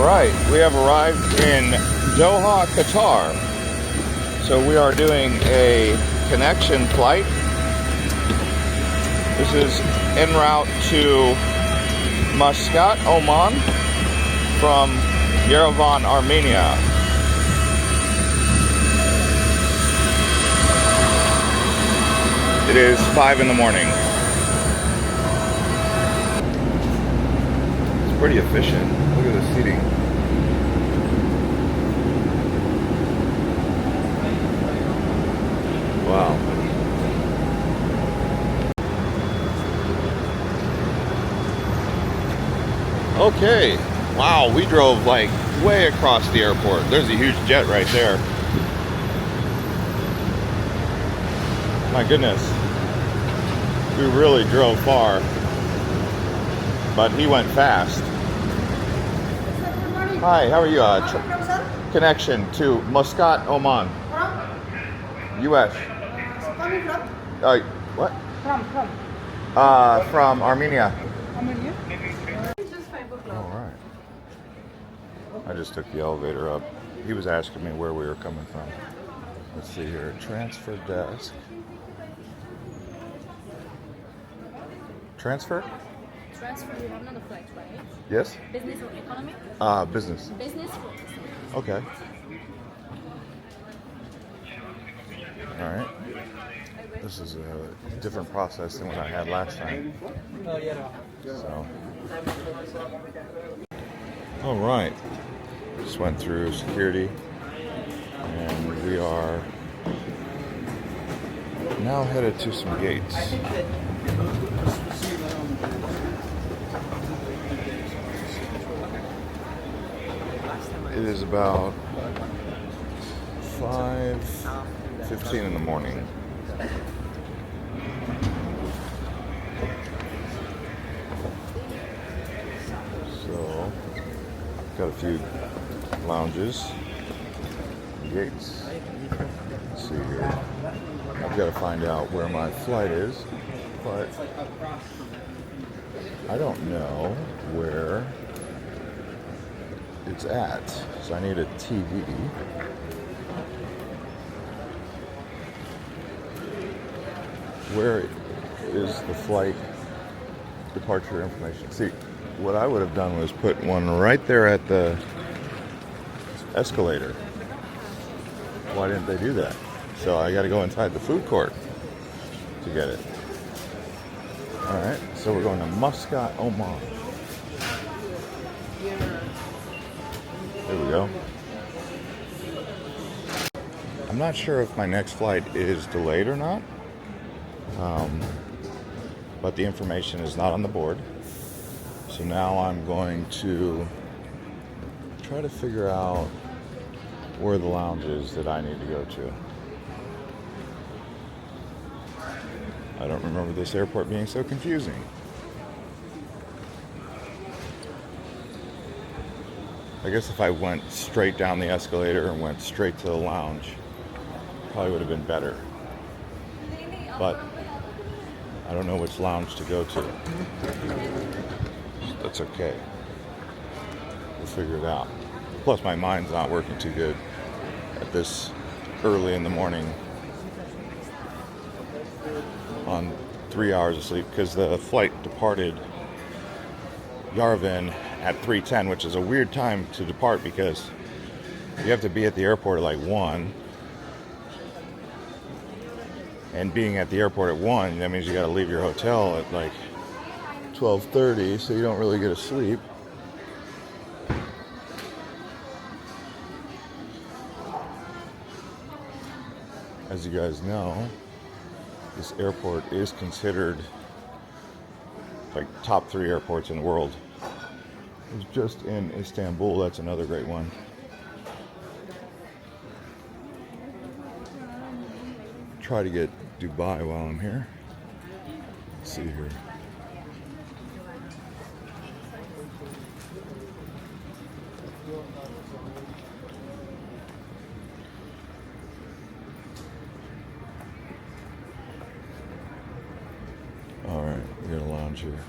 right, we have arrived in Doha, Qatar. So we are doing a connection flight. This is en route to Muscat, Oman from Yerevan, Armenia. It is 5 in the morning. It's pretty efficient. Look at the seating. Wow. Okay. Wow, we drove like way across the airport. There's a huge jet right there. My goodness. We really drove far. But he went fast. Hi, how are you? Connection to Muscat, Oman. US. Coming from? What? From? From Armenia. Armenia? It's just 5 o'clock. All right. I just took the elevator up. He was asking me where we were coming from. Let's see here. Transfer desk. Transfer? Transfer, you have another flight, right? Yes? Business or economy? Business. Business. Okay. All right. This is a different process than what I had last time. So. All right. Just went through security, and we are now headed to some gates. It is about 5:15 in the morning. So, got a few lounges, gates. Let's see here. I've got to find out where my flight is, but I don't know where it's at, so I need a TV. Where is the flight departure information? See, what I would have done was put one right there at the escalator. Why didn't they do that? So I got to go inside the food court to get it. All right, so we're going to Muscat, Oman. There we go. I'm not sure if my next flight is delayed or not, but the information is not on the board. So now I'm going to try to figure out where the lounge is that I need to go to. I don't remember this airport being so confusing. I guess if I went straight down the escalator and went straight to the lounge, probably would have been better. But I don't know which lounge to go to. That's okay. We'll figure it out. Plus, my mind's not working too good at this early in the morning on 3 hours of sleep, because the flight departed Yerevan at 3:10, which is a weird time to depart because you have to be at the airport at like 1. And being at the airport at 1, that means you got to leave your hotel at like 12:30, so you don't really get to sleep. As you guys know, this airport is considered like top 3 airports in the world. It's just in Istanbul. That's another great one. Try to get Dubai while I'm here. Let's see here. All right, we got a lounge here.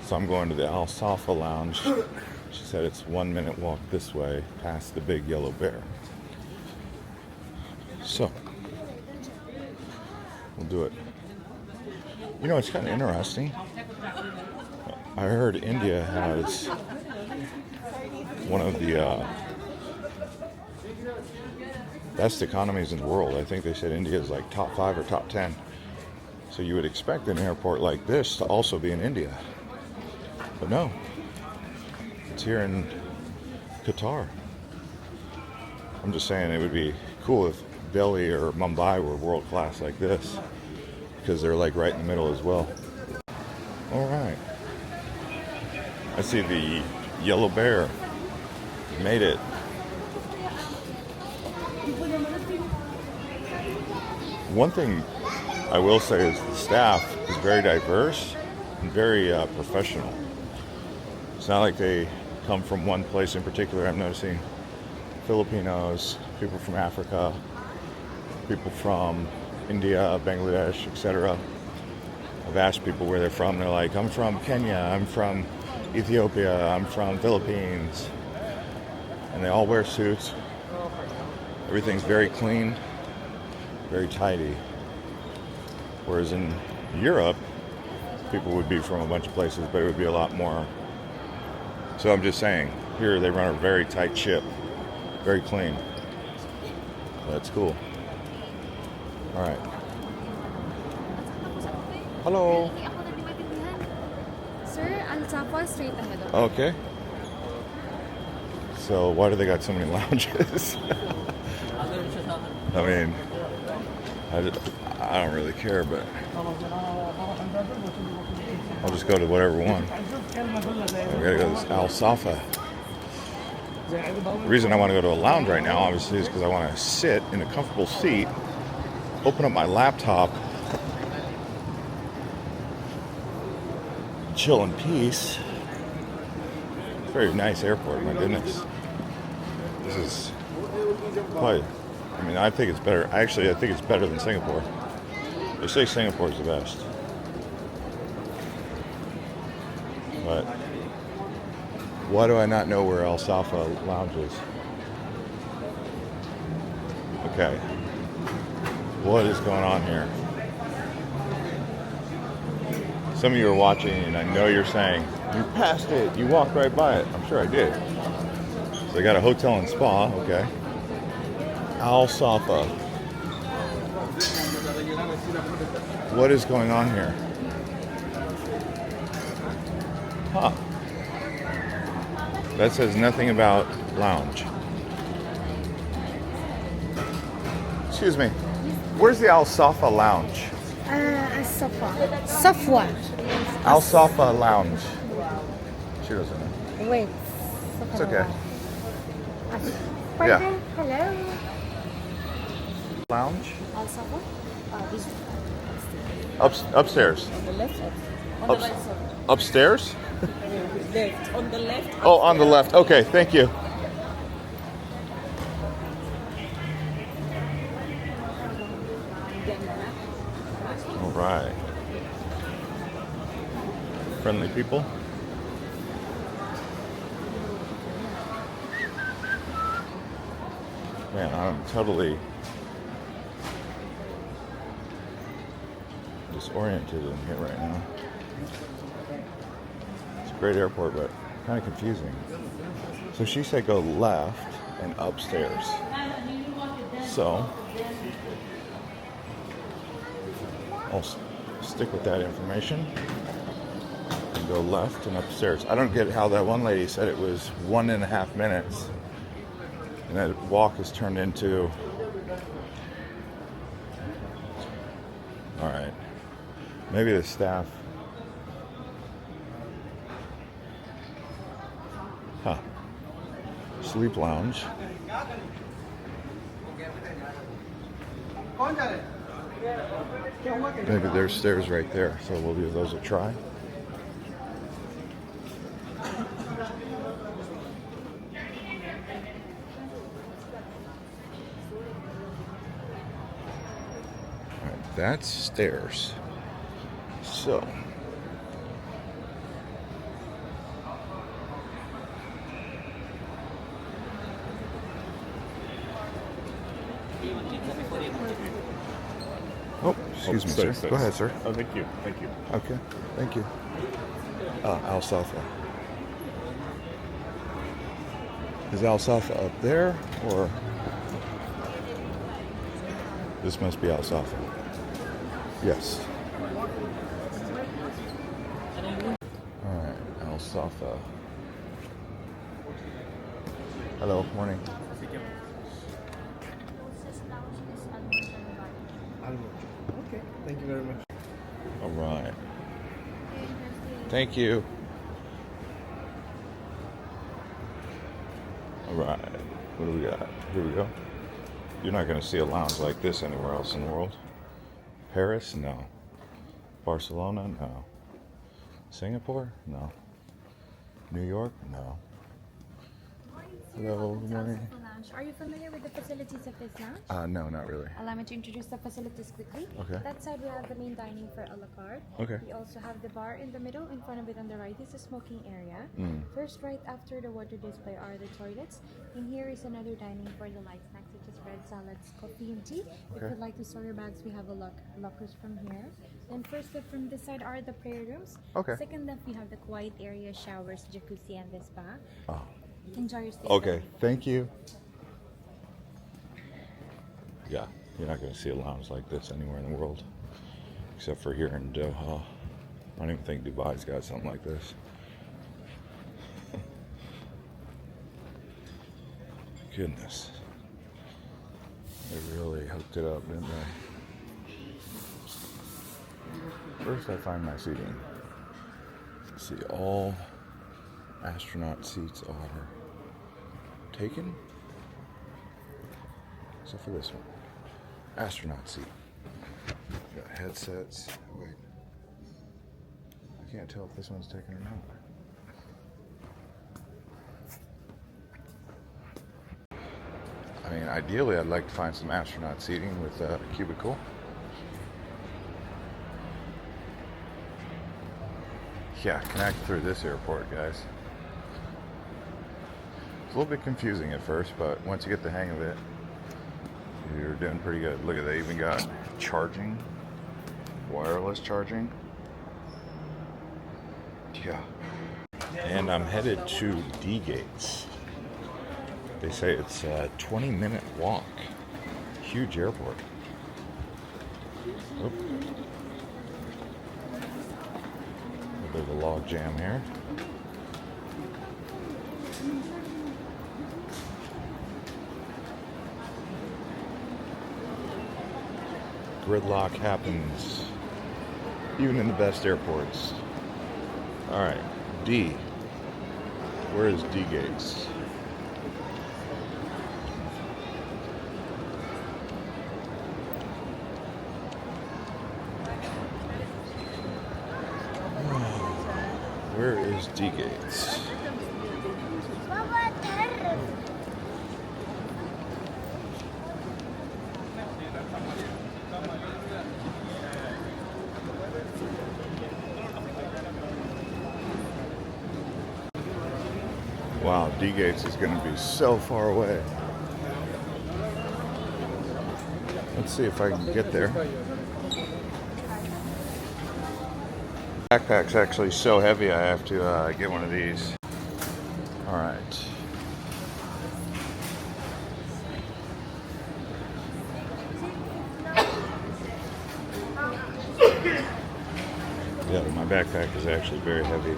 So I'm going to the Al Safa lounge She said it's 1 minute walk this way past the big yellow bear. So, we'll do it. You know, it's kind of interesting. I heard India has one of the best economies in the world. I think they said India is like top 5 or top 10. So you would expect an airport like this to also be in India. But no, it's here in Qatar. I'm just saying it would be cool if Delhi or Mumbai were world class like this, because they're like right in the middle as well. All right. I see the yellow bear. Made it. One thing I will say is the staff is very diverse and very professional. It's not like they come from one place in particular. I'm noticing Filipinos, people from Africa, people from India, Bangladesh, etc. I've asked people where they're from. They're like, I'm from Kenya, I'm from Ethiopia, I'm from Philippines. And they all wear suits. Everything's very clean, very tidy. Whereas in Europe, people would be from a bunch of places, but it would be a lot more. So I'm just saying, here they run a very tight ship, very clean. That's cool. All right. Hello. Sir, Safwa straight ahead. Okay. So why do they got so many lounges? I mean, I don't really care, but I'll just go to whatever one. We gotta go to this Al Safa. The reason I want to go to a lounge right now, obviously, is because I want to sit in a comfortable seat, open up my laptop, chill in peace. It's a very nice airport, my goodness. This is probably, I mean, I think it's better. Actually, I think it's better than Singapore. They say Singapore is the best. But why do I not know where Al Safa Lounge is? Okay. What is going on here? Some of you are watching and I know you're saying, you passed it, you walked right by it. I'm sure I did. So they got a hotel and spa, okay. Al Safa. What is going on here? Huh. That says nothing about lounge. Excuse me. Where's the Al Safa Lounge? Safwa. Al Safa Lounge. She doesn't know. Wait. It's okay. Pardon? Yeah. Hello. Lounge? Al Safwa? This Upstairs. On the left side. On Up- the right side. Upstairs? Left. On the left. Oh, on the left. Okay, thank you. All right. Friendly people. Man, I'm totally disoriented in here right now. It's a great airport, but kind of confusing. So she said go left and upstairs. So I'll stick with that information and go left and upstairs. I don't get how that one lady said it was 1.5 minutes and that walk has turned into, all right, maybe the staff, sleep lounge. Maybe there's stairs right there, so we'll give those a try. Alright, that's stairs. So Excuse me, sorry, sir. sorry. Go ahead, sir. Oh, thank you. Thank you. Okay, thank you. Al Safa. Is Al Safa up there, or this must be Al Safa? Yes. All right, Al Safa. Hello, morning. Okay, thank you very much. All right. Thank you. All right. What do we got? Here we go. You're not going to see a lounge like this anywhere else in the world. Paris? No. Barcelona? No. Singapore? No. New York? No. Hello, good morning. Are you familiar with the facilities of this lounge? No, not really. Allow me to introduce the facilities quickly. Okay. That side we have the main dining for a la carte. Okay. We also have the bar in the middle. In front of it on the right is the smoking area. First, right after the water display are the toilets. In here is another dining for the light snacks such as bread, salads, coffee, and tea. If Okay. you'd like to store your bags, we have a lockers from here. And first left from this side are the prayer rooms. Okay. Second left we have the quiet area, showers, jacuzzi, and the spa. Oh. Enjoy your stay. Okay, thank you. Yeah, you're not going to see a lounge like this anywhere in the world, except for here in Doha. I don't even think Dubai's got something like this. Goodness. They really hooked it up, didn't they? First, I find my seating. Let's see, all astronaut seats are taken, except for this one. Astronaut seat. Got headsets. Wait. I can't tell if this one's taken or not. I mean, ideally, I'd like to find some astronaut seating with a cubicle. Yeah, connect through this airport, guys. It's a little bit confusing at first, but once you get the hang of it, you're doing pretty good. Look at, they even got charging, wireless charging. Yeah. And I'm headed to D gates. They say it's a 20-minute walk. Huge airport. Oop. A bit of a log jam here. Gridlock happens even in the best airports. All right, D. Where is D gates? Where is D gates? Wow, D gates is going to be so far away. Let's see if I can get there. Backpack's actually so heavy I have to get one of these. All right. Yeah, my backpack is actually very heavy.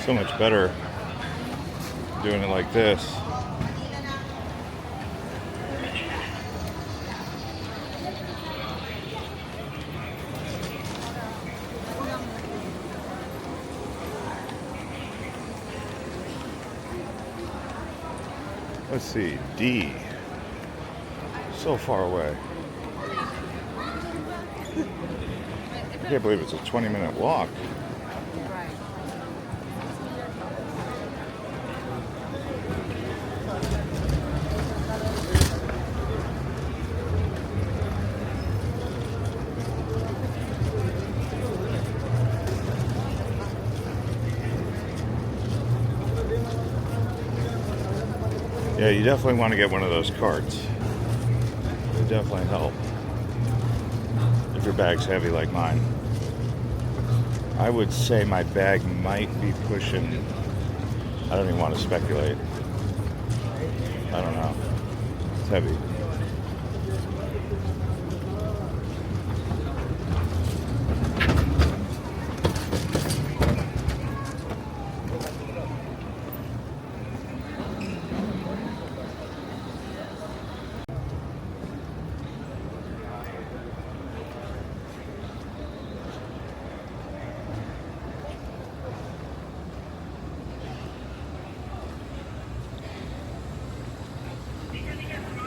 So much better doing it like this. Let's see, D. So far away. I can't believe it's a 20-minute walk. Yeah, you definitely want to get one of those carts. They definitely help. If your bag's heavy like mine. I would say my bag might be pushing. I don't even want to speculate. I don't know. It's heavy.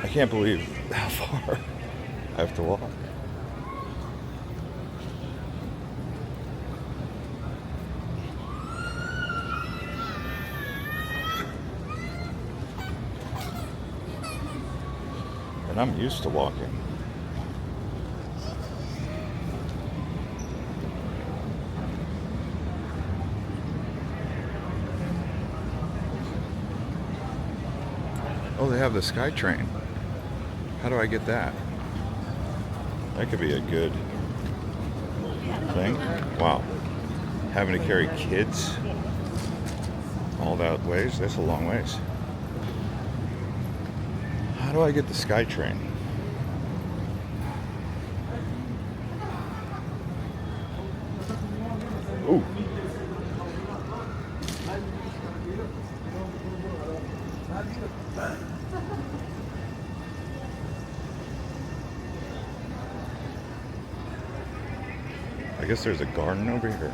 I can't believe how far I have to walk. And I'm used to walking. Oh, they have the SkyTrain. How do I get that? That could be a good thing. Wow. Having to carry kids all that ways, that's a long ways. How do I get the SkyTrain? Ooh. I guess there's a garden over here.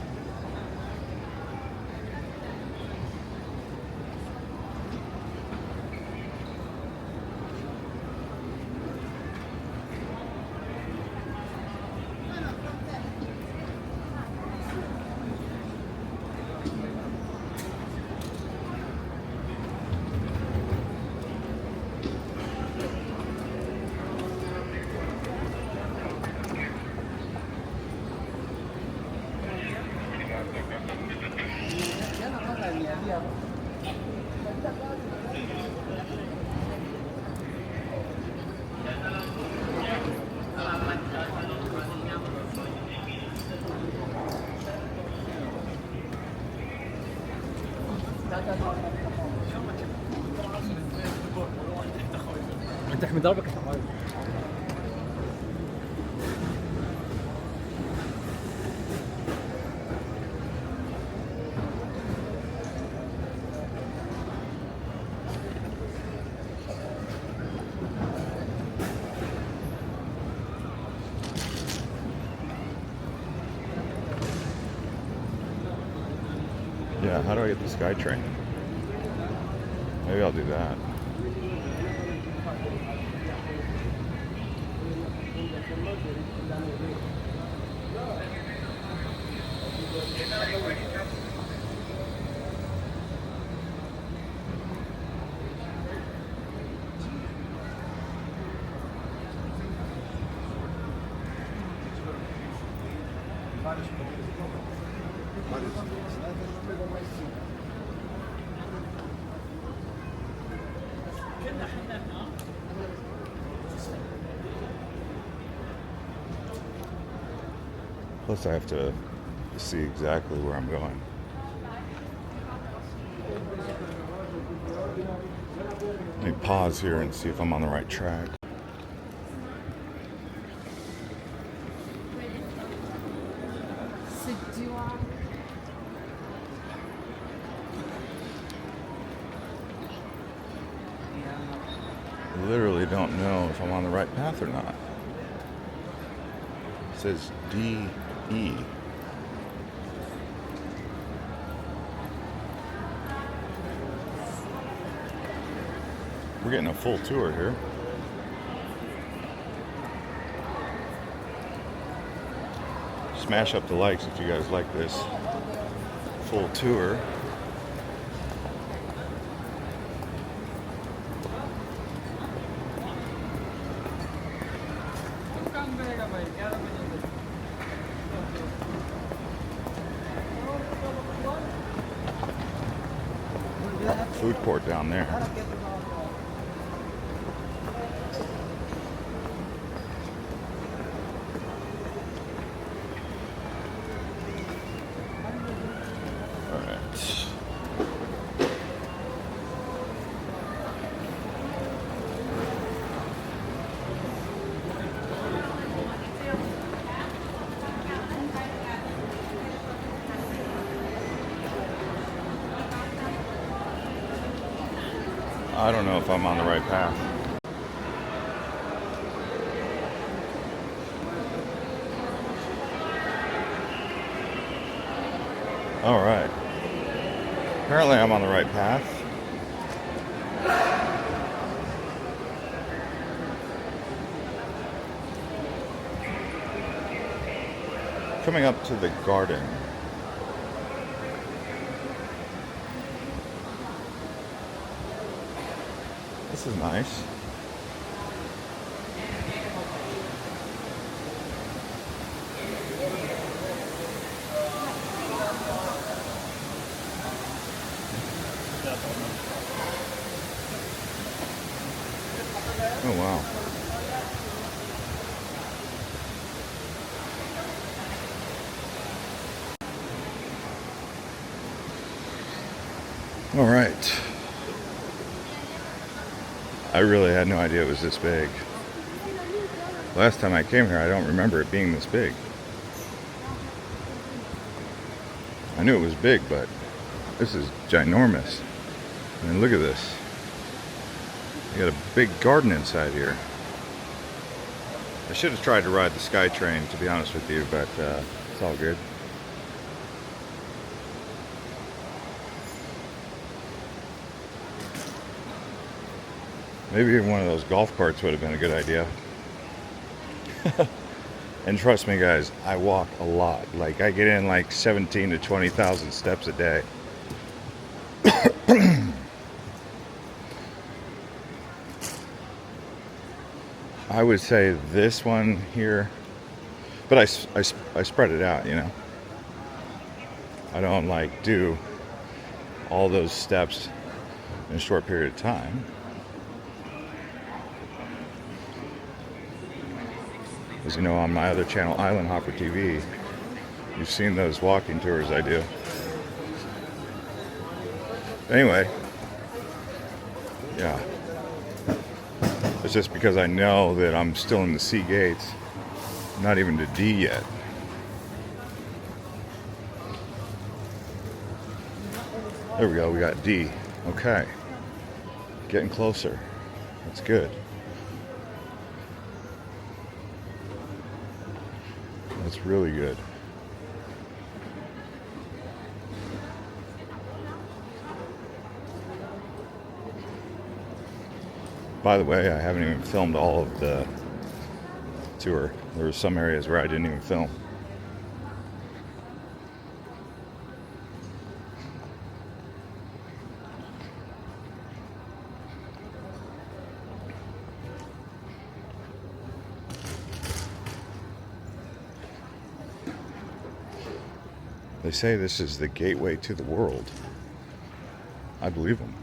تحمي ضربك يا حمار. Yeah, how do I get the SkyTrain? Maybe I'll do that. Plus I have to see exactly where I'm going. Let me pause here and see if I'm on the right track. I literally don't know if I'm on the right path or not. It says DE. We're getting a full tour here. Smash up the likes if you guys like this full tour. Food court down there. I don't know if I'm on the right path. All right. Apparently I'm on the right path. Coming up to the garden. This is nice. Oh wow. All right. I really had no idea it was this big. Last time I came here, I don't remember it being this big. I knew it was big, but this is ginormous. I mean, look at this. You got a big garden inside here. I should have tried to ride the SkyTrain, to be honest with you, but it's all good. Maybe even one of those golf carts would have been a good idea. And trust me guys, I walk a lot. Like I get in like 17 to 20,000 steps a day. I would say this one here, but I spread it out, you know. I don't like do all those steps in a short period of time. As you know, on my other channel, Island Hopper TV, you've seen those walking tours I do. Anyway, yeah. It's just because I know that I'm still in the C gates, not even to D yet. There we go, we got D. Okay. Getting closer. That's good. That's really good. By the way, I haven't even filmed all of the tour. There were some areas where I didn't even film. They say this is the gateway to the world. I believe them.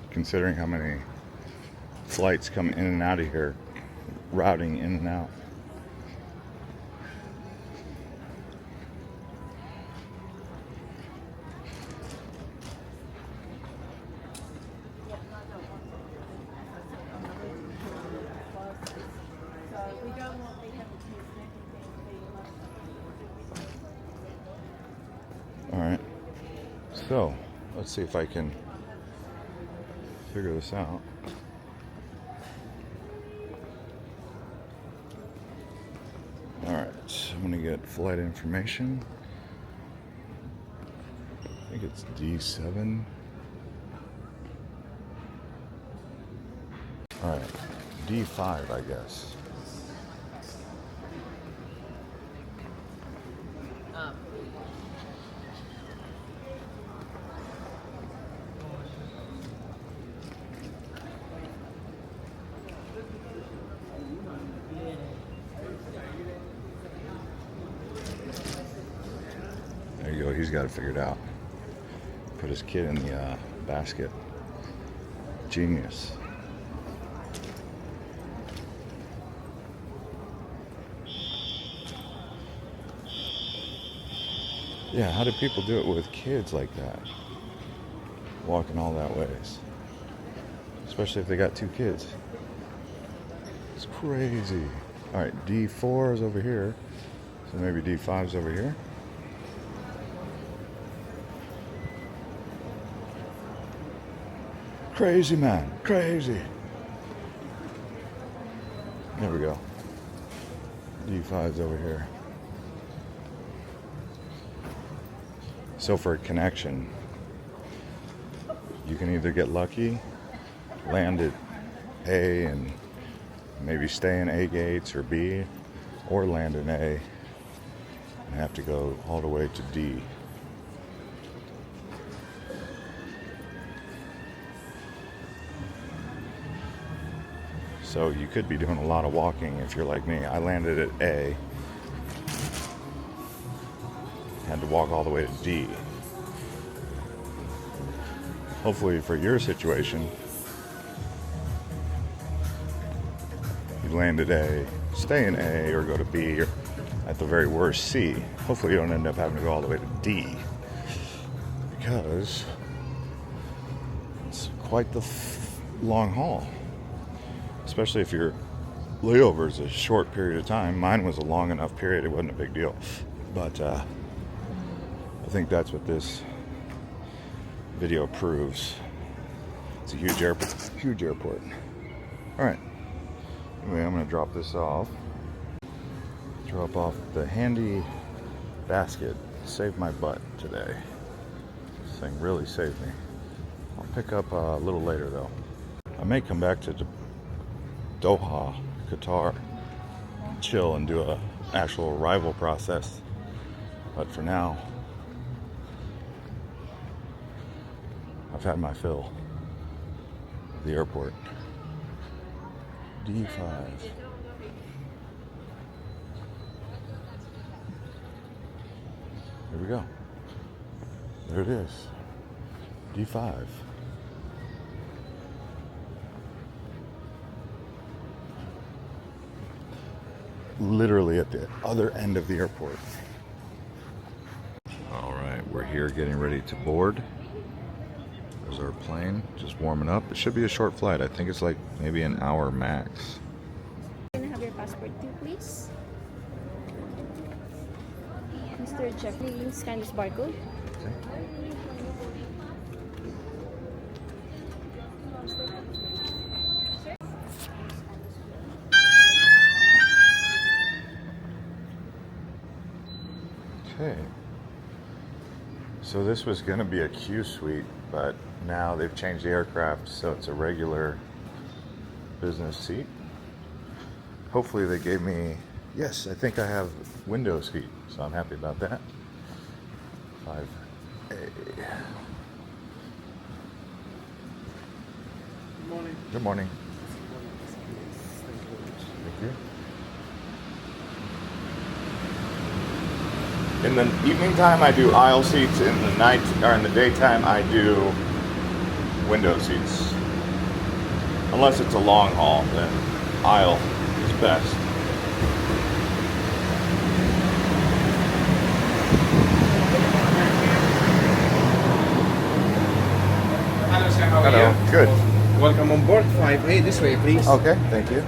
Considering how many flights come in and out of here, routing in and out. All right, so let's see if I can figure this out. All right, I'm gonna get flight information. I think it's D7. All right, D5, I guess. There you go, he's got it figured out. Put his kid in the basket. Genius. Yeah, how do people do it with kids like that? Walking all that ways. Especially if they got two kids. It's crazy. All right, D4 is over here. So maybe D5 is over here. Crazy, man. Crazy. There we go. D5's over here. So for a connection, you can either get lucky, land at A and maybe stay in A gates or B, or land in A and have to go all the way to D. So you could be doing a lot of walking if you're like me. I landed at A, had to walk all the way to D. Hopefully for your situation, you land at A, stay in A, or go to B, or at the very worst C. Hopefully you don't end up having to go all the way to D, because it's quite the long haul. Especially if your layover is a short period of time. Mine was a long enough period, it wasn't a big deal. But I think that's what this video proves. It's a huge airport. Huge airport. All right. Anyway, I'm going to drop this off. Drop off the handy basket. Saved my butt today. This thing really saved me. I'll pick up a little later though. I may come back to Doha, Qatar, chill and do a actual arrival process. But for now, I've had my fill of the airport. D5. Here we go. There it is. D5. Literally at the other end of the airport. All right, we're here getting ready to board. There's our plane, just warming up. It should be a short flight. I think it's like maybe an hour max. Can I have your passport too, please? Mr. Jeffrey, scan this barcode. Okay. So this was going to be a Q suite, but now they've changed the aircraft so it's a regular business seat. Hopefully they gave me, yes, I think I have window seat, so I'm happy about that. 5A. Good morning. Good morning. Thank you. In the evening time, I do aisle seats. In the night or in the daytime, I do window seats. Unless it's a long haul, then aisle is best. Hello, sir. How are Hello. you? Good. Welcome on board 5A. This way, please. Okay. Thank you.